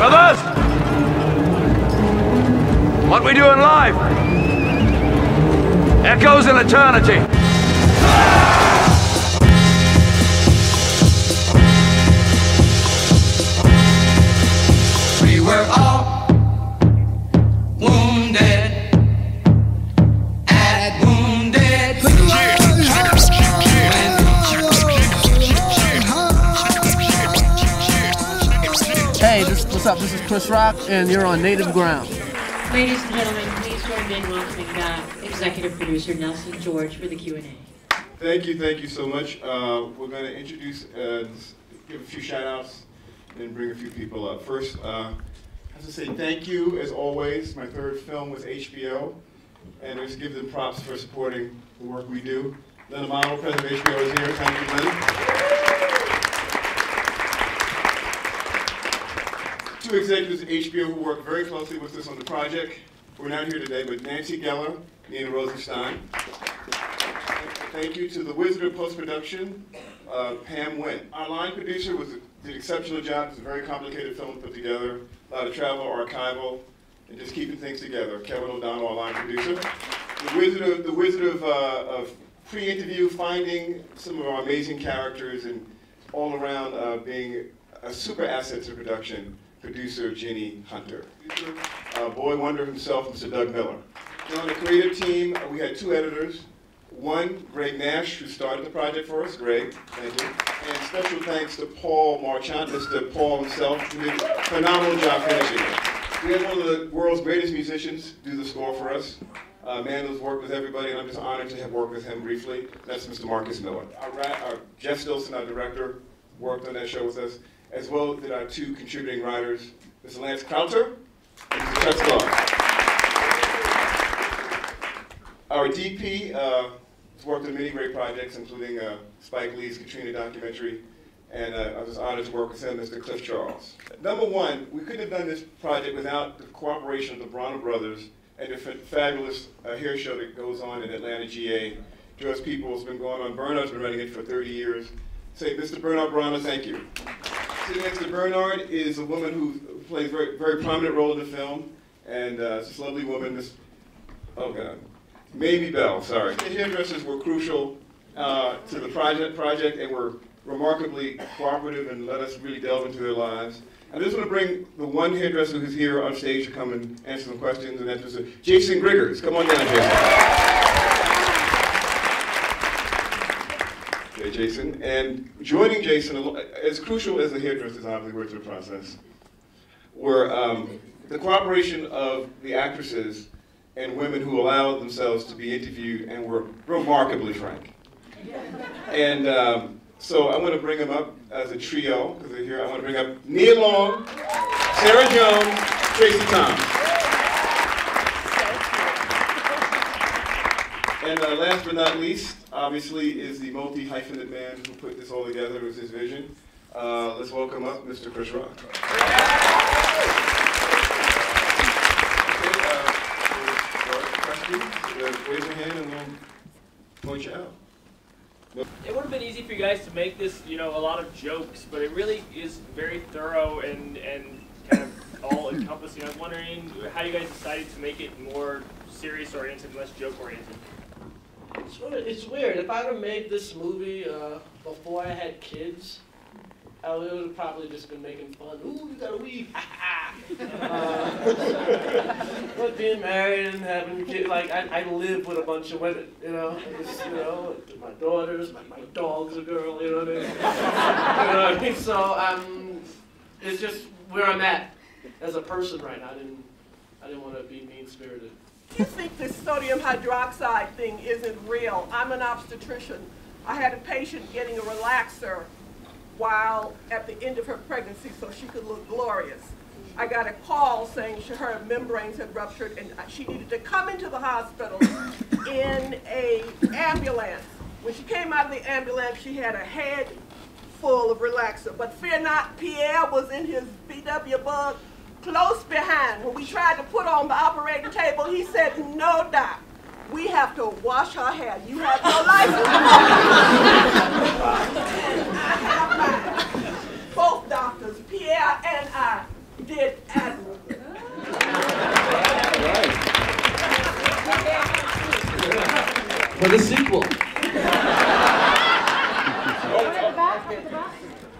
Brothers, what we do in life echoes in eternity. We were all wounded at Wounded. Hey, what's up? This is Chris Rock, and you're on Native Ground. Ladies and gentlemen, please join me in welcoming executive producer Nelson George for the Q&A. Thank you so much. We're going to introduce, give a few shout-outs, and bring a few people up. First, I have to say thank you, as always. My third film with HBO, and I just give them props for supporting the work we do. Lynn Amato, president of HBO, is here. Thank you, Lynn. Two executives at HBO who work very closely with us on the project. We're not here today, but Nancy Geller, Nina Rosenstein. Thank you to the wizard of post-production, Pam Wynn. Our line producer did an exceptional job. It's a very complicated film to put together. A lot of travel, archival, and just keeping things together. Kevin O'Donnell, our line producer. The wizard of pre-interview, finding some of our amazing characters, and all around being a super asset to production, producer Jenny Hunter. Boy wonder himself, Mr. Doug Miller. And on the creative team, we had two editors. One, Greg Nash, who started the project for us. Greg, thank you. And special thanks to Paul Marchant, Mr. Paul himself, who did a phenomenal job finishing it. We had one of the world's greatest musicians do the score for us. A man who's worked with everybody, and I'm just honored to have worked with him briefly. That's Mr. Marcus Miller. Our Jeff Stilson, our director, worked on that show with us, as well as our two contributing writers, Mr. Lance Krauter and Mr. Chuck Sklar. Our DP has worked on many great projects, including Spike Lee's Katrina documentary, and I was honored to work with him, Mr. Cliff Charles. Number one, we couldn't have done this project without the cooperation of the Bronner brothers and the fabulous hair show that goes on in Atlanta, GA. Joyce Peoples has been going on. Bernard's been running it for 30 years. Say, Mr. Bernard Bronner, thank you. Sitting next to Bernard is a woman who plays a very prominent role in the film, and it's this lovely woman, Mamie Bell, sorry. The hairdressers were crucial to the project and were remarkably cooperative and let us really delve into their lives. I just want to bring the one hairdresser who's here on stage to come and answer some questions, and that's Mr. Jason Griggers. Come on down, Jason. Okay, Jason. And joining Jason, as crucial as the hairdressers obviously were to the process, were the cooperation of the actresses and women who allowed themselves to be interviewed and were remarkably frank. And so I want to bring them up as a trio, because they're here. I want to bring up Nia Long, Sarah Jones, Tracy Thomas. And last but not least, obviously, is the multi-hyphenate man who put this all together. It was his vision. Let's welcome up Mr. Chris Rock. Raise your hand and we'll point you out. It would have been easy for you guys to make this, a lot of jokes, but it really is very thorough and kind of all-encompassing. I was wondering how you guys decided to make it more serious-oriented, less joke-oriented. It's weird. If I'd have made this movie before I had kids, I would have probably just been making fun. Ooh, you got a weave. But being married and having kids, I live with a bunch of women, my daughters, my dog's a girl, you know what I mean? So it's just where I'm at as a person right now. I didn't want to be mean-spirited. You think this sodium hydroxide thing isn't real? I'm an obstetrician. I had a patient getting a relaxer while at the end of her pregnancy so she could look glorious. I got a call saying her membranes had ruptured and she needed to come into the hospital in an ambulance. When she came out of the ambulance, she had a head full of relaxer. But fear not, Pierre was in his VW Bug close behind. When we tried to put on the operating table, he said, "No, doc, we have to wash her hair. You have no license." Both doctors, Pierre and I, did admirably. For the sequel.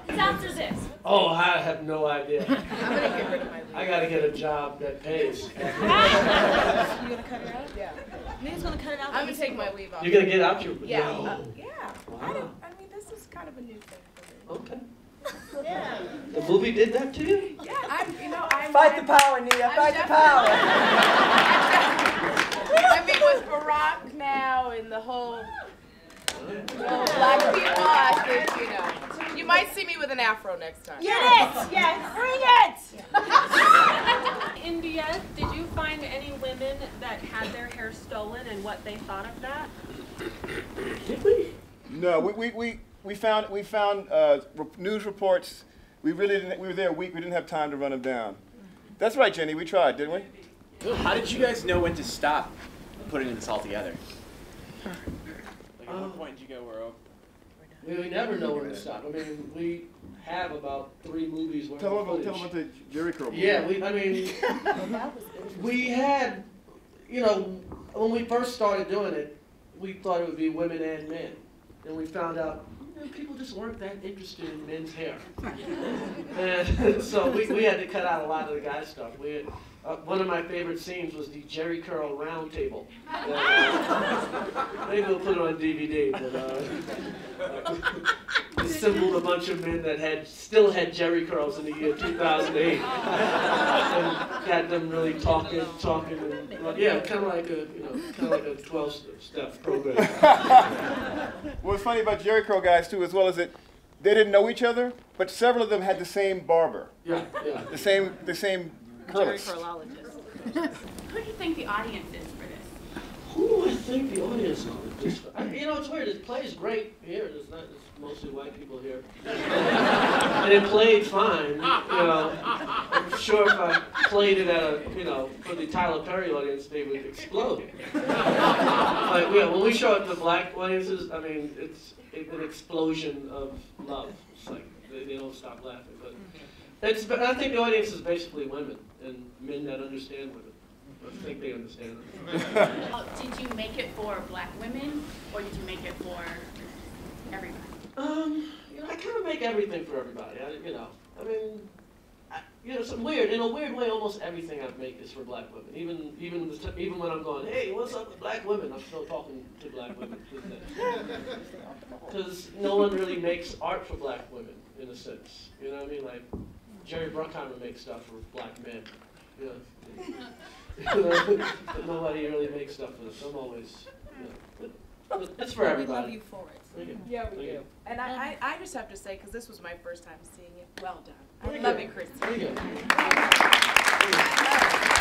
It's after this. Oh, I have no idea. I gotta get a job that pays. You gonna cut it out? Yeah. Nina's gonna cut it out. I'm gonna take my leave off. You're gonna get out your... Yeah. No. Yeah. Wow. I mean, this is kind of a new thing for me. Okay. Yeah. The movie did that to you? Yeah. I'm. Fight the power, Nia. Fight the power. I mean, with Barack now and the whole black people, I think, you know, you might see me with an afro next time. Yes, yes, bring it! India, did you find any women that had their hair stolen and what they thought of that? Did we? No, we found news reports. We really didn't. We were there a week. We didn't have time to run them down. That's right, Jenny. We tried, didn't we? How did you guys know when to stop putting this all together? Like at what point did you go, We never know when to stop. I mean, we have about 3 movies worth Tell of them footage. about the Jerry Curl movie. Yeah, we had, you know, when we first started doing it, we thought it would be women and men. And we found out, you know, people just weren't that interested in men's hair. And so we had to cut out a lot of the guy stuff. One of my favorite scenes was the Jerry Curl round table. Maybe we'll put it on DVD, but assembled a bunch of men that still had Jerry curls in the year 2008, and had them really talking, and, yeah, kind of like a 12-step program. What's funny about Jerry Curl guys too, as well as that they didn't know each other, but several of them had the same barber. Yeah. The same curlist. Who do you think the audience is for this? Who do I think the audience is? You know, it's weird. It plays great here. It's mostly white people here. And it played fine. You know, I'm sure if I played it at for the Tyler Perry audience, they would explode. Like, yeah, when we show it to black audiences, I mean, it's an explosion of love. It's like they don't stop laughing. But I think the audience is basically women and men that understand women. I think they understand them. Did you make it for black women, or did you make it for everybody? I kind of make everything for everybody. In a weird way, almost everything I make is for black women. Even when I'm going, hey, what's up with black women? I'm still talking to black women. Because no one really makes art for black women, in a sense. You know what I mean? Like, Jerry Bruckheimer makes stuff for black men. You know? But nobody really makes stuff for them. I'm always, but it's for everybody. We love you for it. Thank you. Yeah, we do. And I just have to say, because this was my first time seeing it, well done. I love it, Christy. Thank you. I love it.